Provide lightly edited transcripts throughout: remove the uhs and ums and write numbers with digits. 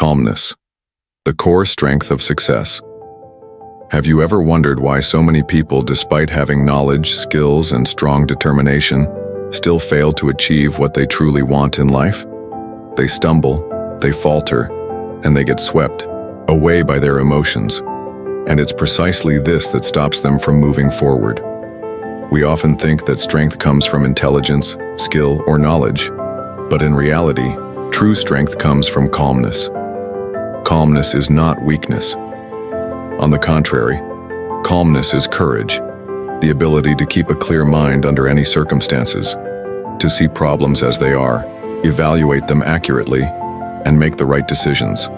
Calmness, the core strength of success. Have you ever wondered why so many people, despite having knowledge, skills, and strong determination, still fail to achieve what they truly want in life? They stumble, they falter, and they get swept away by their emotions. And it's precisely this that stops them from moving forward. We often think that strength comes from intelligence, skill, or knowledge, but in reality, true strength comes from calmness. Calmness is not weakness. On the contrary, calmness is courage, the ability to keep a clear mind under any circumstances, to see problems as they are, evaluate them accurately, and make the right decisions.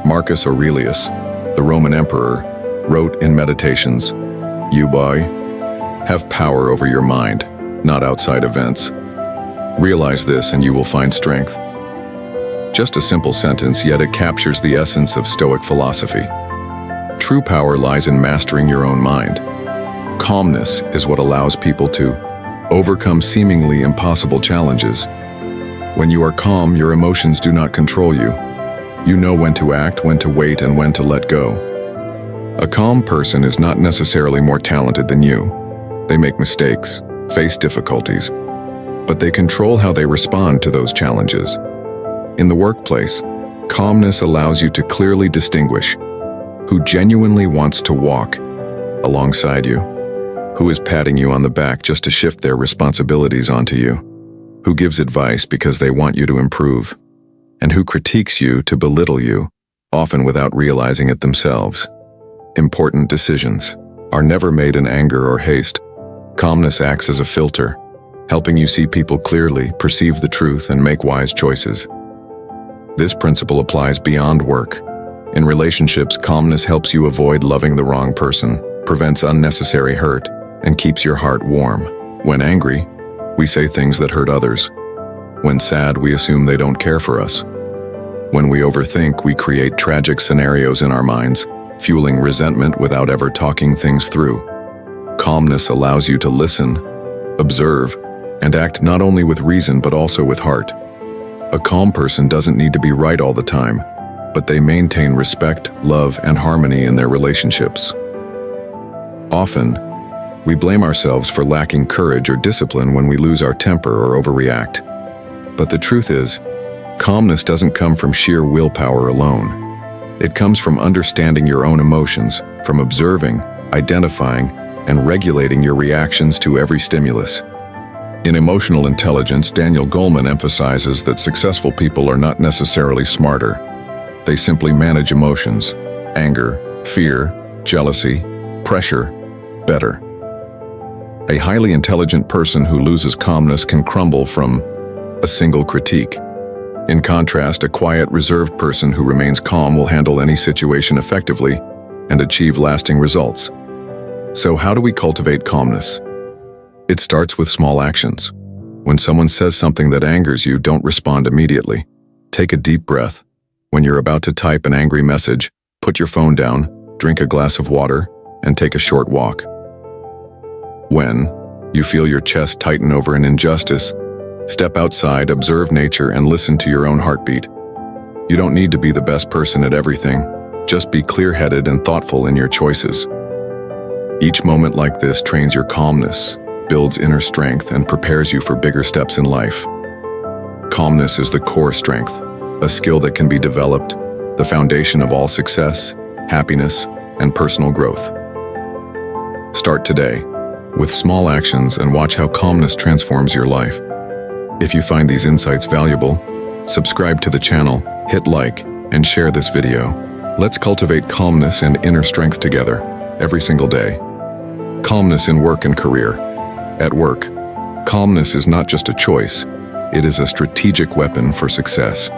Marcus Aurelius, the Roman emperor, wrote in Meditations, "You, boy, have power over your mind, not outside events. Realize this and you will find strength." Just a simple sentence, yet it captures the essence of Stoic philosophy. True power lies in mastering your own mind. Calmness is what allows people to overcome seemingly impossible challenges. When you are calm, your emotions do not control you. You know when to act, when to wait, and when to let go. A calm person is not necessarily more talented than you. They make mistakes, face difficulties, but they control how they respond to those challenges. In the workplace, calmness allows you to clearly distinguish who genuinely wants to walk alongside you, who is patting you on the back just to shift their responsibilities onto you, who gives advice because they want you to improve, and who critiques you to belittle you, often without realizing it themselves. Important decisions are never made in anger or haste. Calmness acts as a filter, helping you see people clearly, perceive the truth, and make wise choices. This principle applies beyond work. In relationships, calmness helps you avoid loving the wrong person, prevents unnecessary hurt, and keeps your heart warm. When angry, we say things that hurt others. When sad, we assume they don't care for us. When we overthink, we create tragic scenarios in our minds, fueling resentment without ever talking things through. Calmness allows you to listen, observe, and act not only with reason but also with heart. A calm person doesn't need to be right all the time, but they maintain respect, love, and harmony in their relationships. Often, we blame ourselves for lacking courage or discipline when we lose our temper or overreact. But the truth is, calmness doesn't come from sheer willpower alone. It comes from understanding your own emotions, from observing, identifying, and regulating your reactions to every stimulus. In Emotional Intelligence, Daniel Goleman emphasizes that successful people are not necessarily smarter. They simply manage emotions, anger, fear, jealousy, pressure, better. A highly intelligent person who loses calmness can crumble from a single critique. In contrast, a quiet, reserved person who remains calm will handle any situation effectively and achieve lasting results. So how do we cultivate calmness? It starts with small actions. When someone says something that angers you, don't respond immediately. Take a deep breath. When you're about to type an angry message, put your phone down, drink a glass of water, and take a short walk. When you feel your chest tighten over an injustice, step outside, observe nature, and listen to your own heartbeat. You don't need to be the best person at everything. Just be clear-headed and thoughtful in your choices. Each moment like this trains your calmness, builds inner strength, and prepares you for bigger steps in life. Calmness is the core strength, a skill that can be developed, the foundation of all success, happiness, and personal growth. Start today with small actions and watch how calmness transforms your life. If you find these insights valuable, subscribe to the channel, hit like, and share this video. Let's cultivate calmness and inner strength together, every single day. Calmness in work and career. At work, calmness is not just a choice, it is a strategic weapon for success.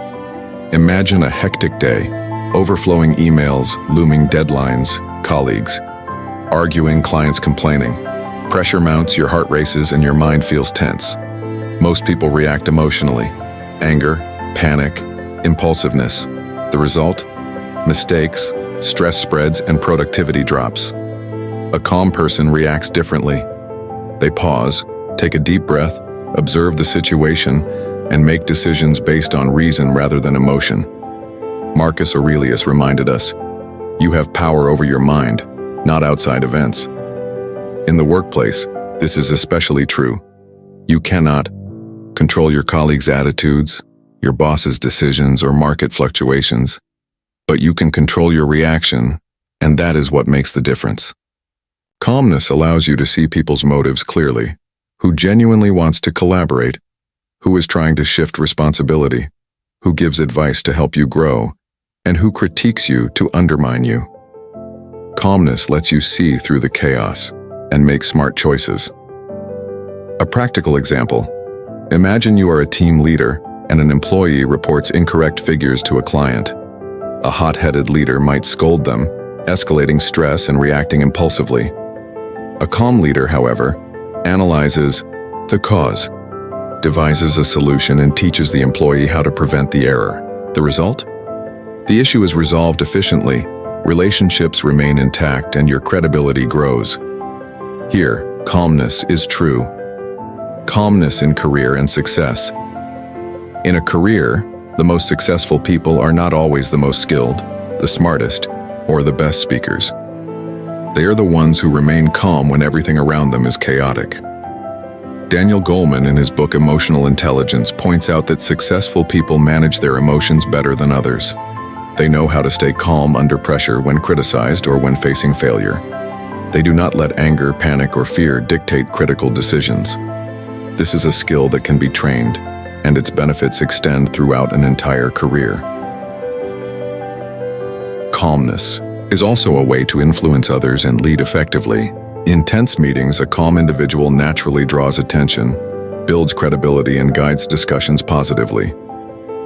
Imagine a hectic day, overflowing emails, looming deadlines, colleagues, arguing, clients complaining. Pressure mounts, your heart races, and your mind feels tense. Most people react emotionally. Anger, panic, impulsiveness. The result? Mistakes, stress spreads, and productivity drops. A calm person reacts differently. They pause, take a deep breath, observe the situation, and make decisions based on reason rather than emotion. Marcus Aurelius reminded us, you have power over your mind, not outside events. In the workplace, this is especially true. You cannot control your colleagues' attitudes, your boss's decisions, or market fluctuations, but you can control your reaction, and that is what makes the difference. Calmness allows you to see people's motives clearly, who genuinely wants to collaborate, who is trying to shift responsibility, who gives advice to help you grow, and who critiques you to undermine you. Calmness lets you see through the chaos and make smart choices. A practical example: imagine you are a team leader and an employee reports incorrect figures to a client. A hot-headed leader might scold them, escalating stress and reacting impulsively. A calm leader, however, analyzes the cause, devises a solution, and teaches the employee how to prevent the error. The result? The issue is resolved efficiently, relationships remain intact, and your credibility grows. Here, calmness is true. Calmness in career and success. In a career, the most successful people are not always the most skilled, the smartest, or the best speakers. They are the ones who remain calm when everything around them is chaotic. Daniel Goleman, in his book Emotional Intelligence, points out that successful people manage their emotions better than others. They know how to stay calm under pressure when criticized or when facing failure. They do not let anger, panic, or fear dictate critical decisions. This is a skill that can be trained, and its benefits extend throughout an entire career. Calmness is also a way to influence others and lead effectively. In tense meetings, a calm individual naturally draws attention, builds credibility, and guides discussions positively.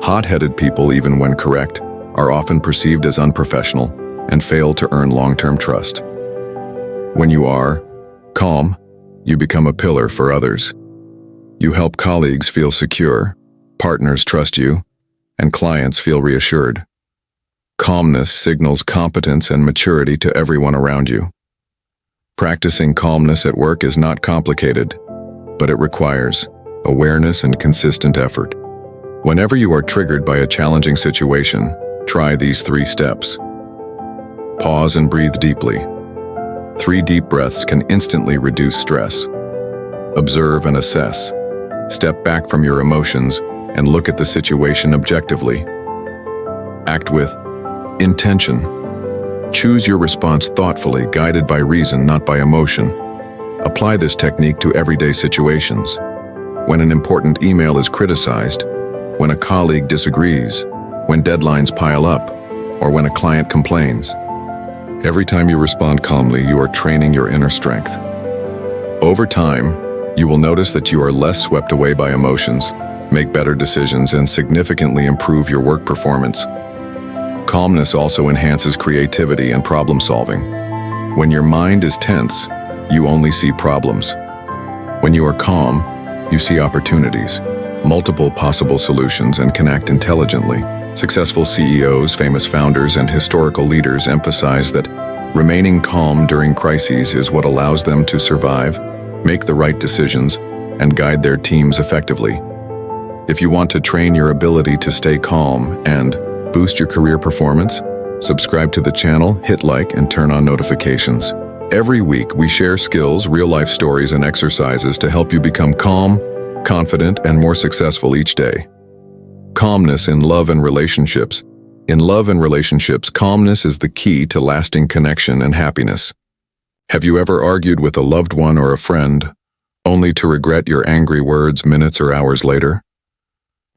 Hot-headed people, even when correct, are often perceived as unprofessional and fail to earn long-term trust. When you are calm, you become a pillar for others. You help colleagues feel secure, partners trust you, and clients feel reassured. Calmness signals competence and maturity to everyone around you. Practicing calmness at work is not complicated, but it requires awareness and consistent effort. Whenever you are triggered by a challenging situation, try these 3 steps. Pause and breathe deeply. 3 deep breaths can instantly reduce stress. Observe and assess. Step back from your emotions and look at the situation objectively. Act with intention. Choose your response thoughtfully, guided by reason, not by emotion. Apply this technique to everyday situations. When an important email is criticized, when a colleague disagrees, when deadlines pile up, or when a client complains. Every time you respond calmly, you are training your inner strength. Over time, you will notice that you are less swept away by emotions, make better decisions, and significantly improve your work performance. Calmness also enhances creativity and problem-solving. When your mind is tense, you only see problems. When you are calm, you see opportunities, multiple possible solutions, and can act intelligently. Successful CEOs, famous founders, and historical leaders emphasize that remaining calm during crises is what allows them to survive, make the right decisions, and guide their teams effectively. If you want to train your ability to stay calm and boost your career performance, subscribe to the channel, hit like, and turn on notifications. Every week, we share skills, real-life stories, and exercises to help you become calm, confident, and more successful each day. Calmness in love and relationships. In love and relationships, calmness is the key to lasting connection and happiness. Have you ever argued with a loved one or a friend, only to regret your angry words minutes or hours later?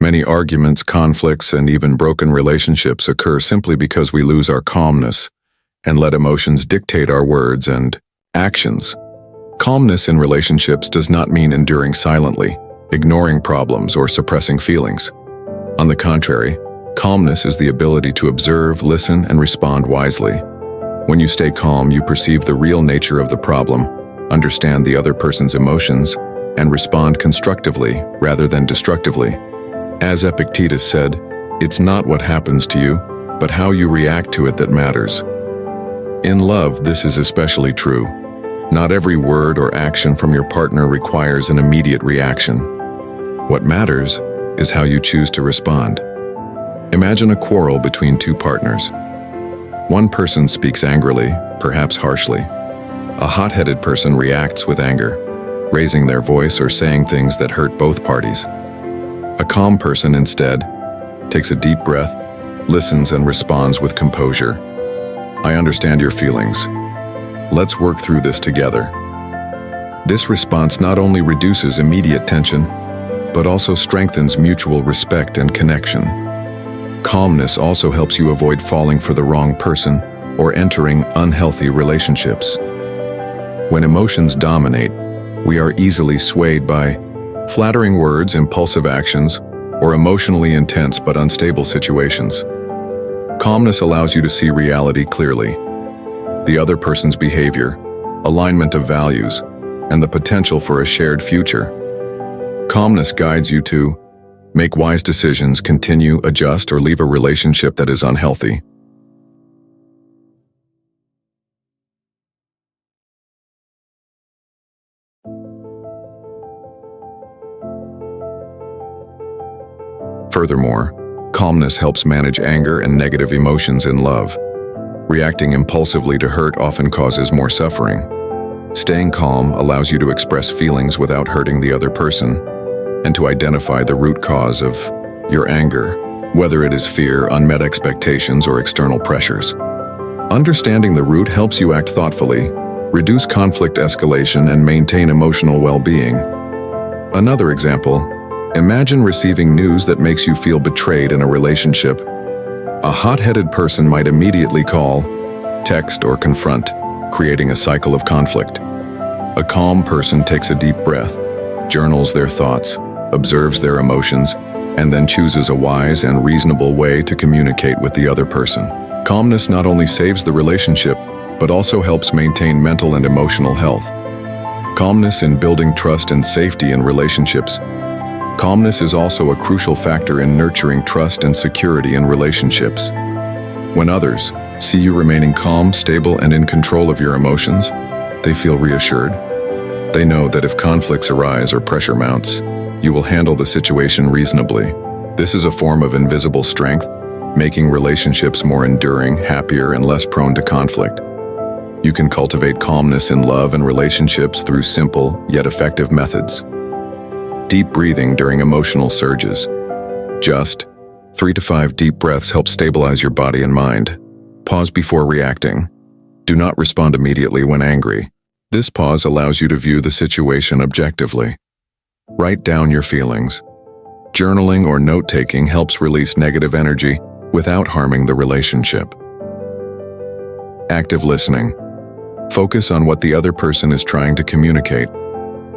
Many arguments, conflicts, and even broken relationships occur simply because we lose our calmness and let emotions dictate our words and actions. Calmness in relationships does not mean enduring silently, ignoring problems, or suppressing feelings. On the contrary, calmness is the ability to observe, listen, and respond wisely. When you stay calm, you perceive the real nature of the problem, understand the other person's emotions, and respond constructively rather than destructively. As Epictetus said, it's not what happens to you, but how you react to it that matters. In love, this is especially true. Not every word or action from your partner requires an immediate reaction. What matters is how you choose to respond. Imagine a quarrel between two partners. One person speaks angrily, perhaps harshly. A hot-headed person reacts with anger, raising their voice or saying things that hurt both parties. A calm person, instead, takes a deep breath, listens and responds with composure. I understand your feelings. Let's work through this together. This response not only reduces immediate tension, but also strengthens mutual respect and connection. Calmness also helps you avoid falling for the wrong person or entering unhealthy relationships. When emotions dominate, we are easily swayed by flattering words, impulsive actions, or emotionally intense but unstable situations. Calmness allows you to see reality clearly, the other person's behavior, alignment of values, and the potential for a shared future. Calmness guides you to make wise decisions, continue, adjust, or leave a relationship that is unhealthy. Furthermore, calmness helps manage anger and negative emotions in love. Reacting impulsively to hurt often causes more suffering. Staying calm allows you to express feelings without hurting the other person, and to identify the root cause of your anger, whether it is fear, unmet expectations, or external pressures. Understanding the root helps you act thoughtfully, reduce conflict escalation, and maintain emotional well-being. Another example, imagine receiving news that makes you feel betrayed in a relationship. A hot-headed person might immediately call, text, or confront, creating a cycle of conflict. A calm person takes a deep breath, journals their thoughts, observes their emotions, and then chooses a wise and reasonable way to communicate with the other person. Calmness not only saves the relationship, but also helps maintain mental and emotional health. Calmness in building trust and safety in relationships. Calmness is also a crucial factor in nurturing trust and security in relationships. When others see you remaining calm, stable, and in control of your emotions, they feel reassured. They know that if conflicts arise or pressure mounts, you will handle the situation reasonably. This is a form of invisible strength, making relationships more enduring, happier, and less prone to conflict. You can cultivate calmness in love and relationships through simple yet effective methods. Deep breathing during emotional surges. Just 3 to 5 deep breaths help stabilize your body and mind. Pause before reacting. Do not respond immediately when angry. This pause allows you to view the situation objectively. Write down your feelings. Journaling or note-taking helps release negative energy without harming the relationship. Active listening. Focus on what the other person is trying to communicate,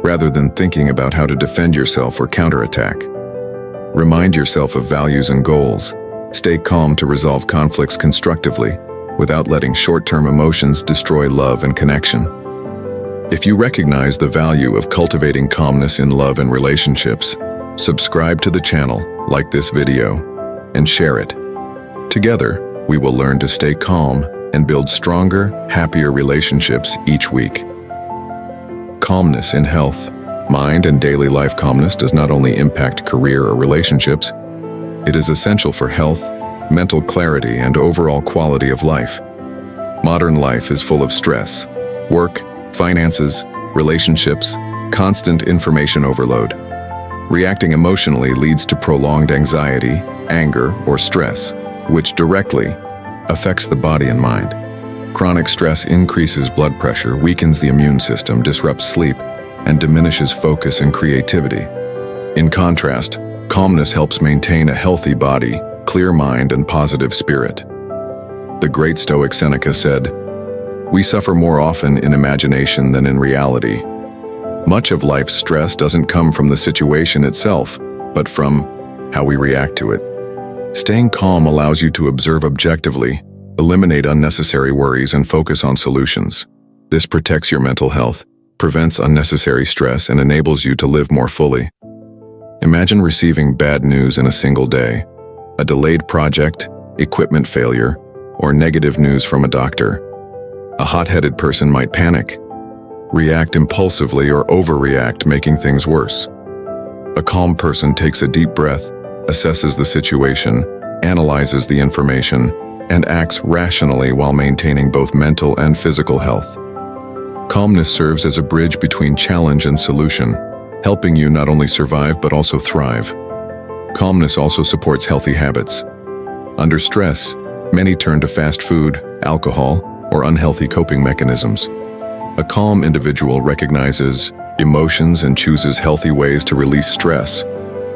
rather than thinking about how to defend yourself or counterattack. Remind yourself of values and goals. Stay calm to resolve conflicts constructively, without letting short-term emotions destroy love and connection. If you recognize the value of cultivating calmness in love and relationships, subscribe to the channel, like this video, and share it. Together, we will learn to stay calm and build stronger, happier relationships each week. Calmness in health, mind, and daily life. Calmness does not only impact career or relationships, it is essential for health, mental clarity, and overall quality of life. Modern life is full of stress, work, finances, relationships, constant information overload. Reacting emotionally leads to prolonged anxiety, anger, or stress, which directly affects the body and mind. Chronic stress increases blood pressure, weakens the immune system, disrupts sleep, and diminishes focus and creativity. In contrast, calmness helps maintain a healthy body, clear mind, and positive spirit. The great Stoic Seneca said, "We suffer more often in imagination than in reality." Much of life's stress doesn't come from the situation itself, but from how we react to it. Staying calm allows you to observe objectively, eliminate unnecessary worries, and focus on solutions. This protects your mental health, prevents unnecessary stress, and enables you to live more fully. Imagine receiving bad news in a single day: a delayed project, equipment failure, or negative news from a doctor. A hot-headed person might panic, react impulsively, or overreact, making things worse. A calm person takes a deep breath, assesses the situation, analyzes the information, and acts rationally while maintaining both mental and physical health. Calmness serves as a bridge between challenge and solution, helping you not only survive but also thrive. Calmness also supports healthy habits. Under stress, many turn to fast food, alcohol, or unhealthy coping mechanisms. A calm individual recognizes emotions and chooses healthy ways to release stress.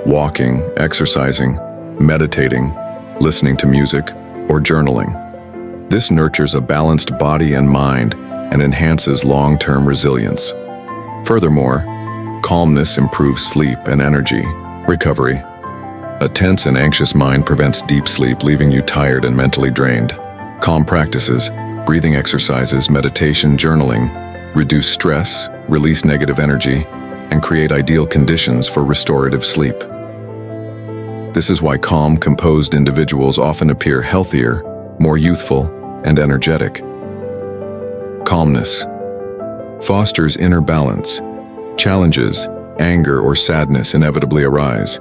Walking, exercising, meditating, listening to music, or journaling. This nurtures a balanced body and mind and enhances long-term resilience. Furthermore, calmness improves sleep and energy recovery. A tense and anxious mind prevents deep sleep, leaving you tired and mentally drained. Calm practices, breathing exercises, meditation, journaling, reduce stress, release negative energy, and create ideal conditions for restorative sleep. This is why calm, composed individuals often appear healthier, more youthful, and energetic. Calmness fosters inner balance. Challenges, anger, or sadness inevitably arise.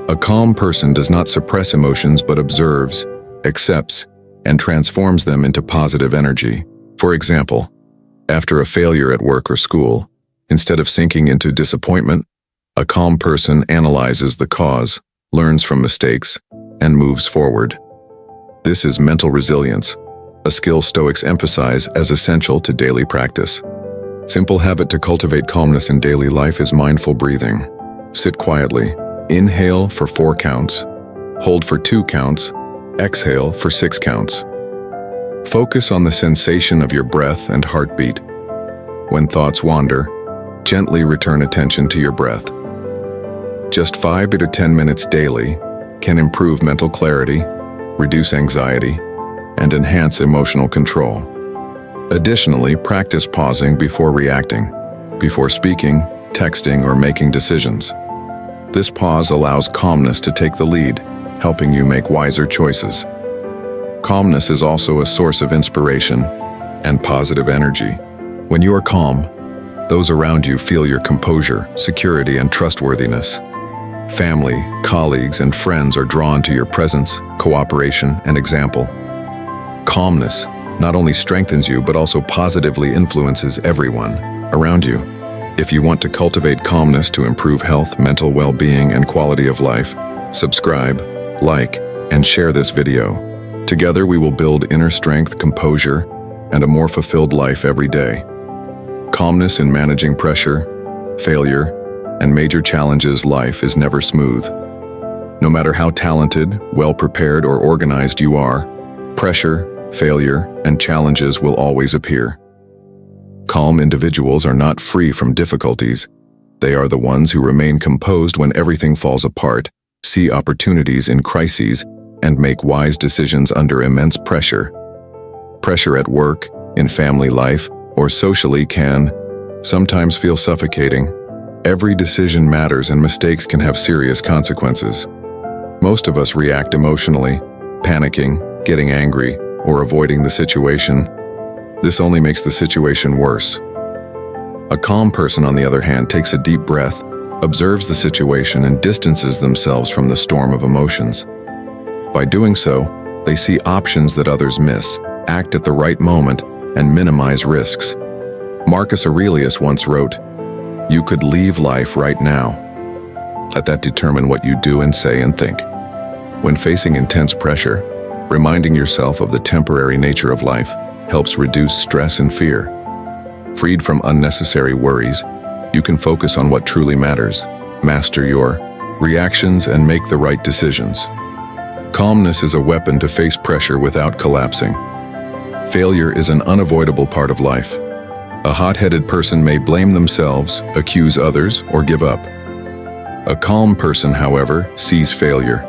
A calm person does not suppress emotions but observes, accepts, and transforms them into positive energy. For example, after a failure at work or school, instead of sinking into disappointment, a calm person analyzes the cause, learns from mistakes, and moves forward. This is mental resilience, a skill Stoics emphasize as essential to daily practice. Simple habit to cultivate calmness in daily life is mindful breathing. Sit quietly. Inhale for 4 counts. Hold for 2 counts. Exhale for 6 counts. Focus on the sensation of your breath and heartbeat. When thoughts wander, gently return attention to your breath. Just 5 to 10 minutes daily can improve mental clarity, reduce anxiety, and enhance emotional control. Additionally, practice pausing before reacting, before speaking, texting, or making decisions. This pause allows calmness to take the lead, helping you make wiser choices. Calmness is also a source of inspiration and positive energy. When you are calm, those around you feel your composure, security, and trustworthiness. Family, colleagues, and friends are drawn to your presence, cooperation, and example. Calmness not only strengthens you but also positively influences everyone around you. If you want to cultivate calmness to improve health, mental well-being, and quality of life, subscribe, like, and share this video. Together we will build inner strength, composure, and a more fulfilled life every day. Calmness in managing pressure, failure, and major challenges. Life is never smooth. No matter how talented, well-prepared, or organized you are, pressure, failure, and challenges will always appear. Calm individuals are not free from difficulties. They are the ones who remain composed when everything falls apart, see opportunities in crises, and make wise decisions under immense pressure. Pressure at work, in family life, or socially can sometimes feel suffocating. Every decision matters and mistakes can have serious consequences. Most of us react emotionally, panicking, getting angry, or avoiding the situation. This only makes the situation worse. A calm person, on the other hand, takes a deep breath, observes the situation, and distances themselves from the storm of emotions. By doing so, they see options that others miss, act at the right moment, and minimize risks. Marcus Aurelius once wrote, "You could leave life right now. Let that determine what you do and say and think." When facing intense pressure, reminding yourself of the temporary nature of life helps reduce stress and fear. Freed from unnecessary worries, you can focus on what truly matters, master your reactions, and make the right decisions. Calmness is a weapon to face pressure without collapsing. Failure is an unavoidable part of life. A hot-headed person may blame themselves, accuse others, or give up. A calm person, however, sees failure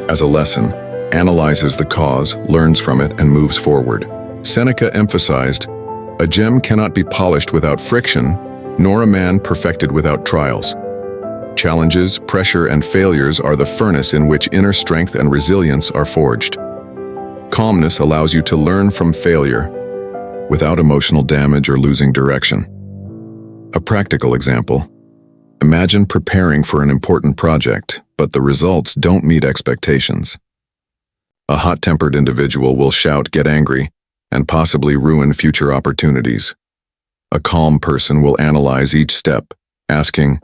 as a lesson, analyzes the cause, learns from it, and moves forward. Seneca emphasized, "A gem cannot be polished without friction, nor a man perfected without trials." Challenges, pressure, and failures are the furnace in which inner strength and resilience are forged. Calmness allows you to learn from failure without emotional damage or losing direction. A practical example: imagine preparing for an important project, but the results don't meet expectations. A hot-tempered individual will shout, get angry, and possibly ruin future opportunities. A calm person will analyze each step, asking,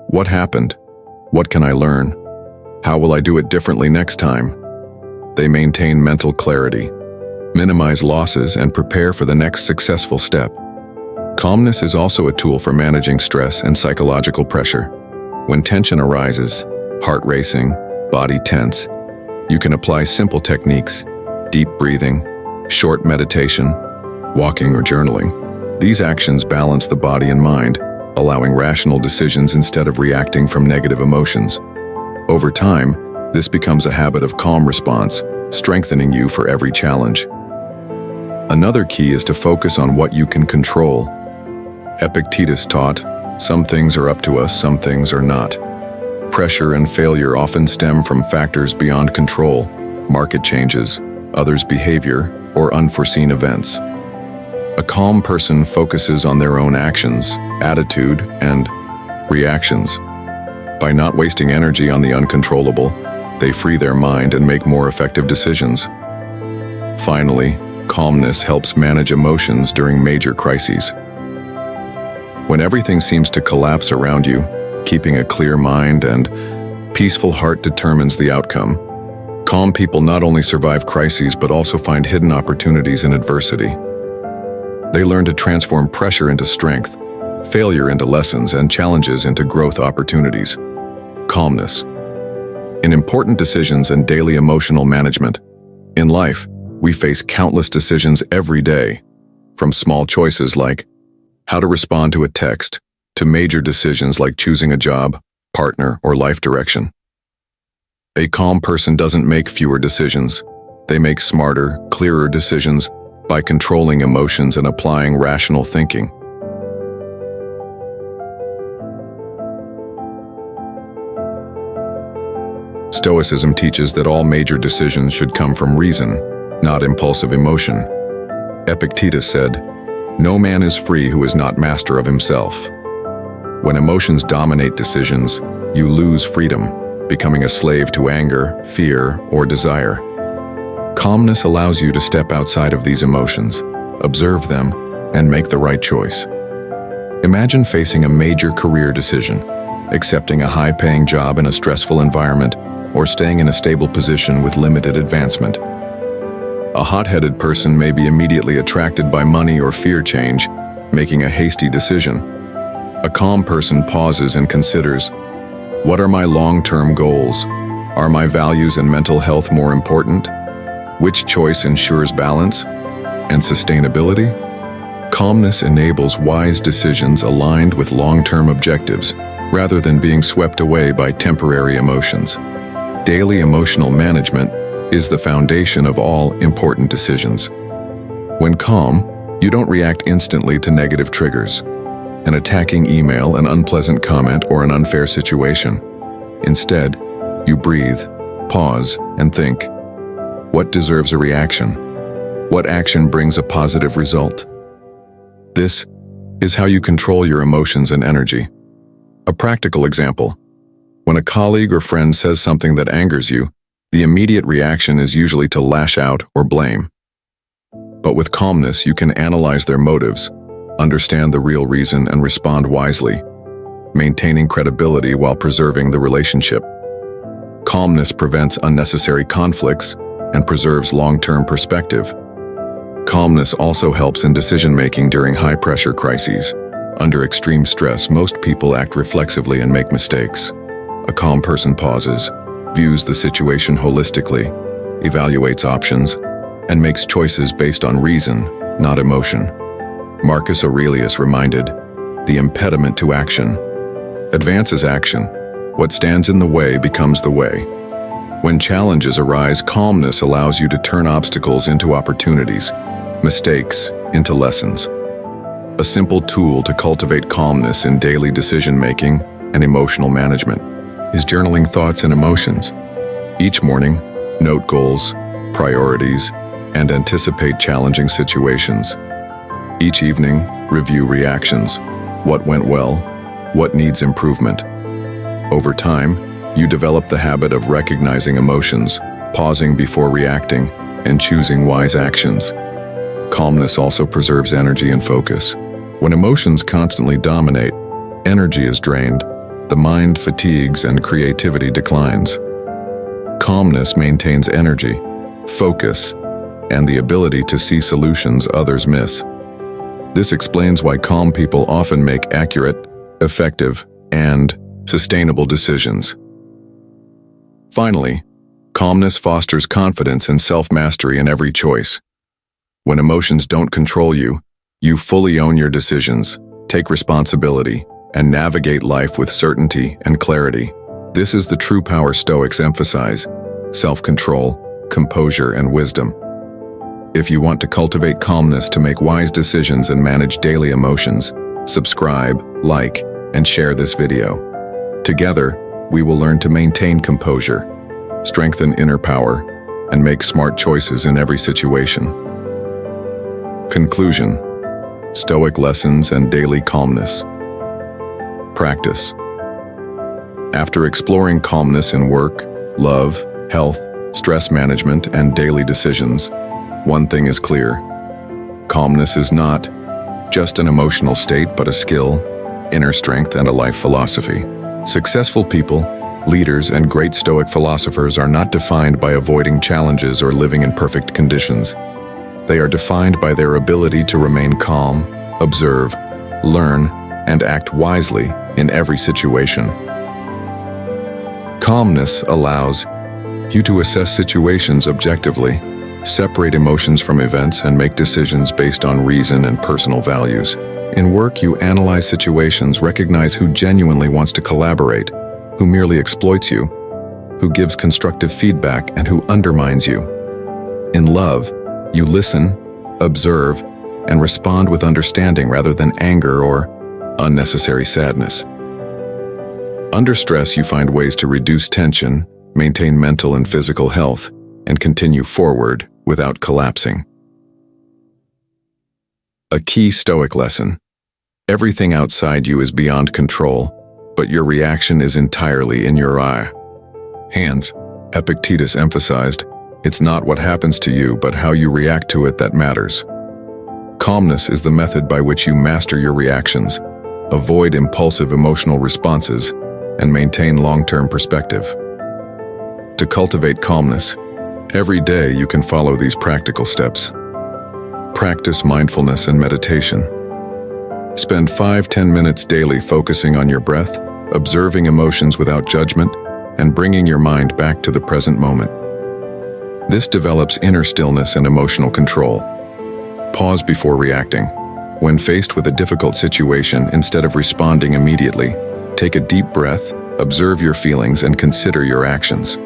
what happened? What can I learn? How will I do it differently next time? They maintain mental clarity, minimize losses, and prepare for the next successful step. Calmness is also a tool for managing stress and psychological pressure. When tension arises, heart racing, body tense, you can apply simple techniques, deep breathing, short meditation, walking or journaling. These actions balance the body and mind, allowing rational decisions instead of reacting from negative emotions. Over time, this becomes a habit of calm response, strengthening you for every challenge. Another key is to focus on what you can control. Epictetus taught, some things are up to us, some things are not. Pressure and failure often stem from factors beyond control, market changes, others' behavior, or unforeseen events. A calm person focuses on their own actions, attitude, and reactions. By not wasting energy on the uncontrollable, they free their mind and make more effective decisions. Finally, calmness helps manage emotions during major crises. When everything seems to collapse around you, keeping a clear mind and peaceful heart determines the outcome. Calm people not only survive crises but also find hidden opportunities in adversity. They learn to transform pressure into strength, failure into lessons, and challenges into growth opportunities. Calmness. In important decisions and daily emotional management, in life, we face countless decisions every day, from small choices like how to respond to a text, to major decisions like choosing a job, partner, or life direction. A calm person doesn't make fewer decisions. They make smarter, clearer decisions by controlling emotions and applying rational thinking. Stoicism teaches that all major decisions should come from reason, not impulsive emotion. Epictetus said, "No man is free who is not master of himself." When emotions dominate decisions, you lose freedom, becoming a slave to anger, fear, or desire. Calmness allows you to step outside of these emotions, observe them, and make the right choice. Imagine facing a major career decision, accepting a high-paying job in a stressful environment, or staying in a stable position with limited advancement. A hot-headed person may be immediately attracted by money or fear change, making a hasty decision. A calm person pauses and considers, what are my long-term goals? Are my values and mental health more important? Which choice ensures balance and sustainability? Calmness enables wise decisions aligned with long-term objectives, rather than being swept away by temporary emotions. Daily emotional management is the foundation of all important decisions. When calm, you don't react instantly to negative triggers, an attacking email, an unpleasant comment, or an unfair situation. Instead, you breathe, pause, and think, what deserves a reaction? What action brings a positive result? This is how you control your emotions and energy. A practical example. When a colleague or friend says something that angers you, the immediate reaction is usually to lash out or blame. But with calmness, you can analyze their motives, understand the real reason, and respond wisely, maintaining credibility while preserving the relationship. Calmness prevents unnecessary conflicts and preserves long-term perspective. Calmness also helps in decision-making during high-pressure crises. Under extreme stress, most people act reflexively and make mistakes. A calm person pauses, views the situation holistically, evaluates options, and makes choices based on reason, not emotion. Marcus Aurelius reminded, the impediment to action advances action. What stands in the way becomes the way. When challenges arise, calmness allows you to turn obstacles into opportunities, mistakes into lessons. A simple tool to cultivate calmness in daily decision-making and emotional management is journaling thoughts and emotions. Each morning, note goals, priorities, and anticipate challenging situations. Each evening, review reactions. What went well? What needs improvement? Over time, you develop the habit of recognizing emotions, pausing before reacting, and choosing wise actions. Calmness also preserves energy and focus. When emotions constantly dominate, energy is drained, the mind fatigues, and creativity declines. Calmness maintains energy, focus, and the ability to see solutions others miss. This explains why calm people often make accurate, effective, and sustainable decisions. Finally, calmness fosters confidence and self-mastery in every choice. When emotions don't control you, you fully own your decisions, take responsibility, and navigate life with certainty and clarity. This is the true power Stoics emphasize: self-control, composure, and wisdom. If you want to cultivate calmness to make wise decisions and manage daily emotions, subscribe, like, and share this video. Together, we will learn to maintain composure, strengthen inner power, and make smart choices in every situation. Conclusion: Stoic lessons and daily calmness. Practice. After exploring calmness in work, love, health, stress management, and daily decisions, one thing is clear: calmness is not just an emotional state, but a skill, inner strength, and a life philosophy. Successful people, leaders, and great Stoic philosophers are not defined by avoiding challenges or living in perfect conditions. They are defined by their ability to remain calm, observe, learn, and act wisely in every situation. Calmness allows you to assess situations objectively, separate emotions from events, and make decisions based on reason and personal values. In work, you analyze situations, recognize who genuinely wants to collaborate, who merely exploits you, who gives constructive feedback, and who undermines you. In love, you listen, observe, and respond with understanding rather than anger or unnecessary sadness. Under stress, you find ways to reduce tension, maintain mental and physical health, and continue forward without collapsing. A key Stoic lesson: everything outside you is beyond control, but your reaction is entirely in your hands. Epictetus emphasized, it's not what happens to you, but how you react to it that matters. Calmness is the method by which you master your reactions, avoid impulsive emotional responses, and maintain long-term perspective. To cultivate calmness, every day you can follow these practical steps. Practice mindfulness and meditation. Spend 5-10 minutes daily focusing on your breath, observing emotions without judgment, and bringing your mind back to the present moment. This develops inner stillness and emotional control. Pause before reacting. When faced with a difficult situation, instead of responding immediately, take a deep breath, observe your feelings, and consider your actions.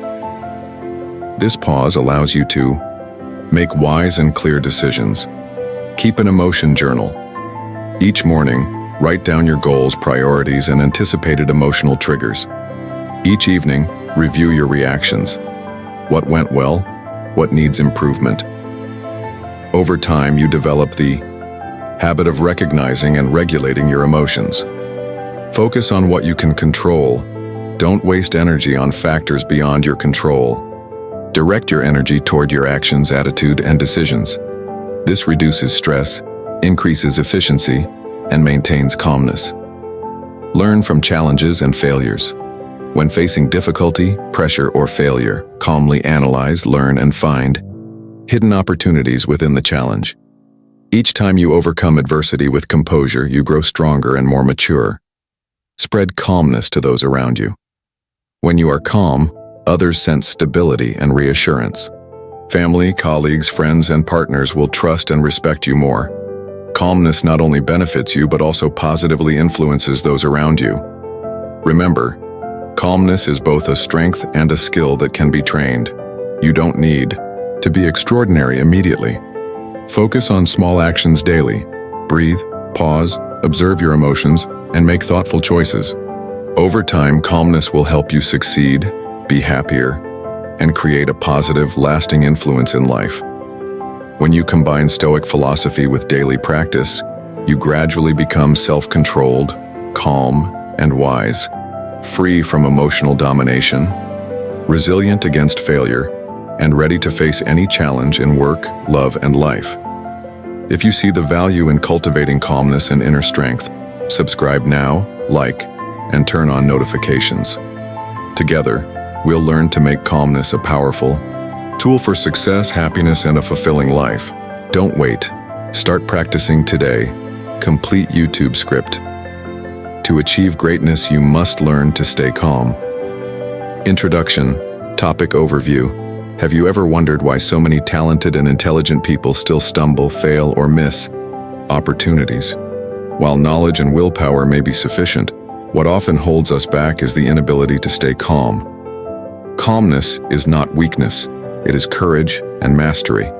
This pause allows you to make wise and clear decisions. Keep an emotion journal. Each morning, write down your goals, priorities, and anticipated emotional triggers. Each evening, review your reactions. What went well? What needs improvement? Over time, you develop the habit of recognizing and regulating your emotions. Focus on what you can control. Don't waste energy on factors beyond your control. Direct your energy toward your actions, attitude, and decisions. This reduces stress, increases efficiency, and maintains calmness. Learn from challenges and failures. When facing difficulty, pressure, or failure, calmly analyze, learn, and find hidden opportunities within the challenge. Each time you overcome adversity with composure, you grow stronger and more mature. Spread calmness to those around you. When you are calm, others sense stability and reassurance. Family, colleagues, friends, and partners will trust and respect you more. Calmness not only benefits you, but also positively influences those around you. Remember, calmness is both a strength and a skill that can be trained. You don't need to be extraordinary immediately. Focus on small actions daily. Breathe, pause, observe your emotions, and make thoughtful choices. Over time, calmness will help you succeed, be happier, and create a positive, lasting influence in life. When you combine Stoic philosophy with daily practice, you gradually become self-controlled, calm, and wise, free from emotional domination, resilient against failure, and ready to face any challenge in work, love, and life. If you see the value in cultivating calmness and inner strength, subscribe now, like, and turn on notifications. Together, we'll learn to make calmness a powerful tool for success, happiness, and a fulfilling life. Don't wait. Start practicing today. Complete YouTube script. To achieve greatness, you must learn to stay calm. Introduction. Topic overview. Have you ever wondered why so many talented and intelligent people still stumble, fail, or miss opportunities? While knowledge and willpower may be sufficient, what often holds us back is the inability to stay calm. Calmness is not weakness, it is courage and mastery.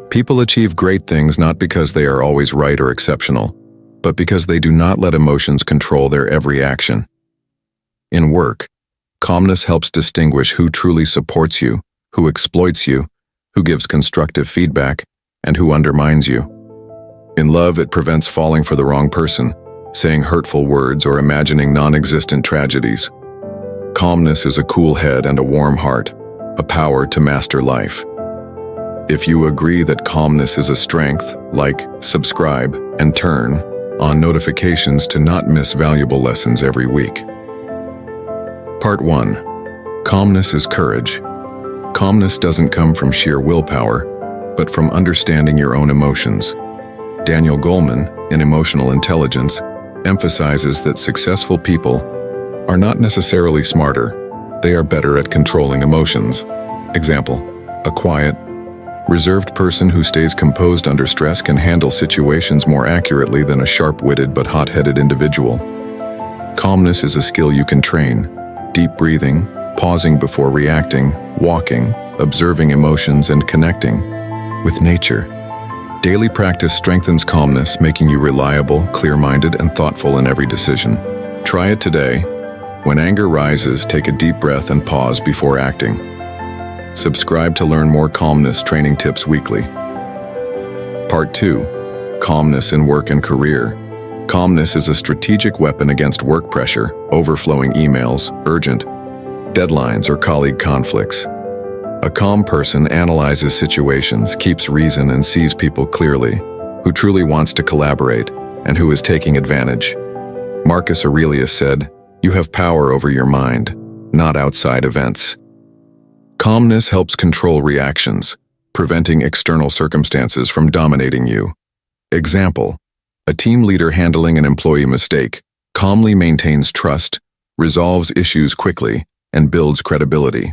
People achieve great things not because they are always right or exceptional, but because they do not let emotions control their every action. In work, calmness helps distinguish who truly supports you, who exploits you, who gives constructive feedback, and who undermines you. In love, it prevents falling for the wrong person, saying hurtful words, or imagining non-existent tragedies. Calmness is a cool head and a warm heart, a power to master life. If you agree that calmness is a strength, like, subscribe, and turn on notifications to not miss valuable lessons every week. Part 1. Calmness is courage. Calmness doesn't come from sheer willpower, but from understanding your own emotions. Daniel Goleman, in Emotional Intelligence, emphasizes that successful people are not necessarily smarter, they are better at controlling emotions. Example, a quiet, reserved person who stays composed under stress can handle situations more accurately than a sharp-witted but hot-headed individual. Calmness is a skill you can train. Deep breathing, pausing before reacting, walking, observing emotions, and connecting with nature. Daily practice strengthens calmness, making you reliable, clear-minded, and thoughtful in every decision. Try it today. When anger rises, take a deep breath and pause before acting. Subscribe to learn more calmness training tips weekly. Part 2. Calmness in work and career. Calmness is a strategic weapon against work pressure, overflowing emails, urgent deadlines, or colleague conflicts. A calm person analyzes situations, keeps reason, and sees people clearly, who truly wants to collaborate and who is taking advantage. Marcus Aurelius said, "You have power over your mind, not outside events." Calmness helps control reactions, preventing external circumstances from dominating you. Example, a team leader handling an employee mistake calmly maintains trust, resolves issues quickly, and builds credibility.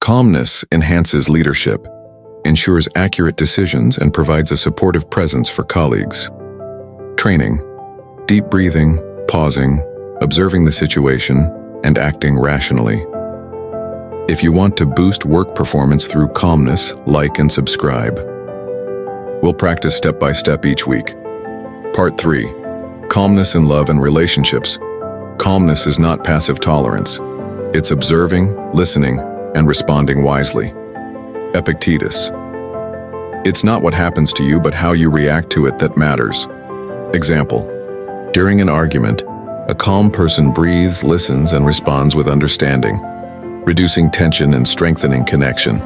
Calmness enhances leadership, ensures accurate decisions, and provides a supportive presence for colleagues. Training, deep breathing, pausing, observing the situation, and acting rationally. If you want to boost work performance through calmness, like and subscribe. We'll practice step by step each week. Part 3. Calmness in love and relationships. Calmness is not passive tolerance. It's observing, listening, and responding wisely. Epictetus. It's not what happens to you, but how you react to it that matters. Example, during an argument, a calm person breathes, listens, and responds with understanding, reducing tension and strengthening connection.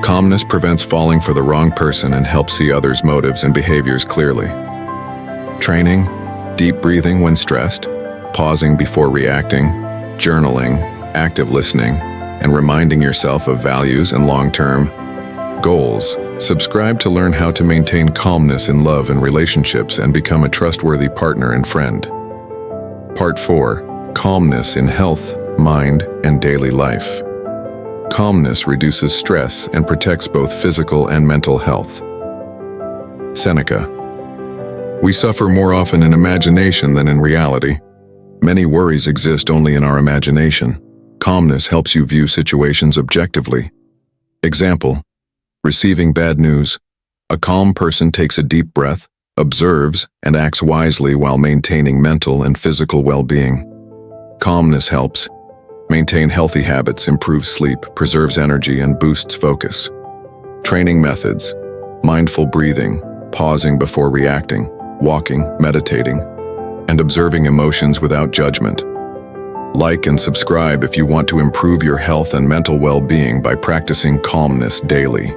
Calmness prevents falling for the wrong person and helps see others' motives and behaviors clearly. Training, deep breathing when stressed, pausing before reacting, journaling, active listening, and reminding yourself of values and long-term goals. Subscribe to learn how to maintain calmness in love and relationships and become a trustworthy partner and friend. Part 4. Calmness in health, mind, and daily life. Calmness reduces stress and protects both physical and mental health. Seneca. We suffer more often in imagination than in reality. Many worries exist only in our imagination. Calmness helps you view situations objectively. Example, receiving bad news. A calm person takes a deep breath, observes, and acts wisely while maintaining mental and physical well-being. Calmness helps maintain healthy habits, improves sleep, preserves energy, and boosts focus. Training methods. mindful breathing, pausing before reacting, walking, meditating, and observing emotions without judgment. Like and subscribe if you want to improve your health and mental well-being by practicing calmness daily.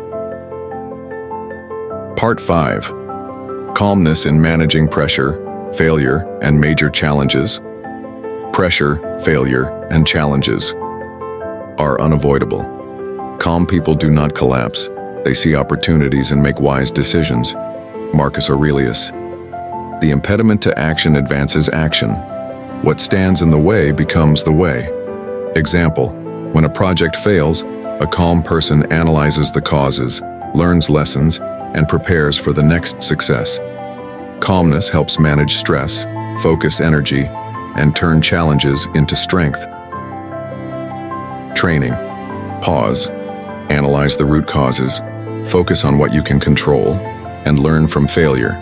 Part 5. Calmness in managing pressure, failure, and major challenges. Pressure, failure, and challenges are unavoidable. Calm people do not collapse. They see opportunities and make wise decisions. Marcus Aurelius. The impediment to action advances action. What stands in the way becomes the way. Example: when a project fails, a calm person analyzes the causes, learns lessons, and prepares for the next success. Calmness helps manage stress, focus energy, and turn challenges into strength. Training. Pause. Analyze the root causes. Focus on what you can control, and learn from failure.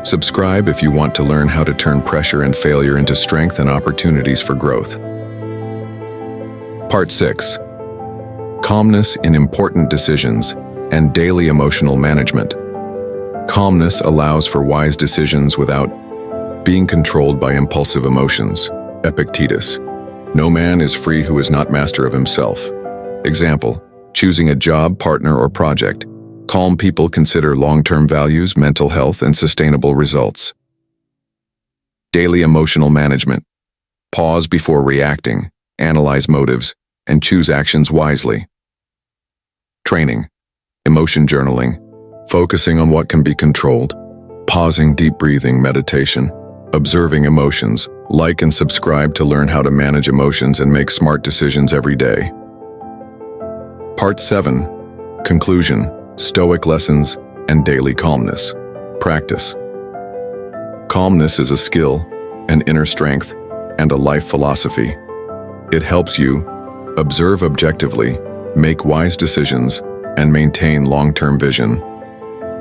Subscribe if you want to learn how to turn pressure and failure into strength and opportunities for growth. Part 6. Calmness in important decisions and daily emotional management. Calmness allows for wise decisions without being controlled by impulsive emotions. Epictetus. No man is free who is not master of himself. Example: choosing a job, partner, or project. Calm people consider long-term values, mental health, and sustainable results. Daily emotional management. Pause before reacting, analyze motives, and choose actions wisely. Training. Emotion journaling. Focusing on what can be controlled. Pausing, deep breathing, meditation. Observing emotions. Like and subscribe to learn how to manage emotions and make smart decisions every day. Part 7. Conclusion. Stoic lessons and daily calmness. Practice. Calmness is a skill, an inner strength, and a life philosophy. It helps you observe objectively, make wise decisions, and maintain long-term vision.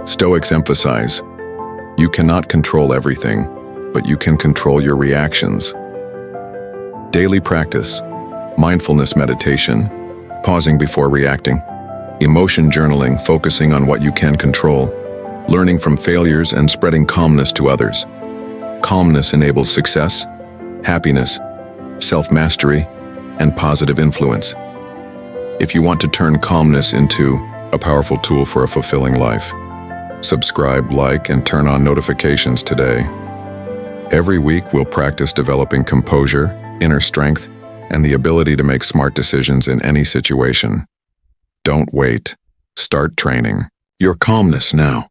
Stoics emphasize, you cannot control everything, but you can control your reactions. Daily practice. Mindfulness meditation, pausing before reacting. Emotion journaling, focusing on what you can control, learning from failures and spreading calmness to others. Calmness enables success, happiness, self-mastery, and positive influence. If you want to turn calmness into a powerful tool for a fulfilling life, subscribe, like, and turn on notifications today. Every week we'll practice developing composure, inner strength, and the ability to make smart decisions in any situation. Don't wait. Start training your calmness now.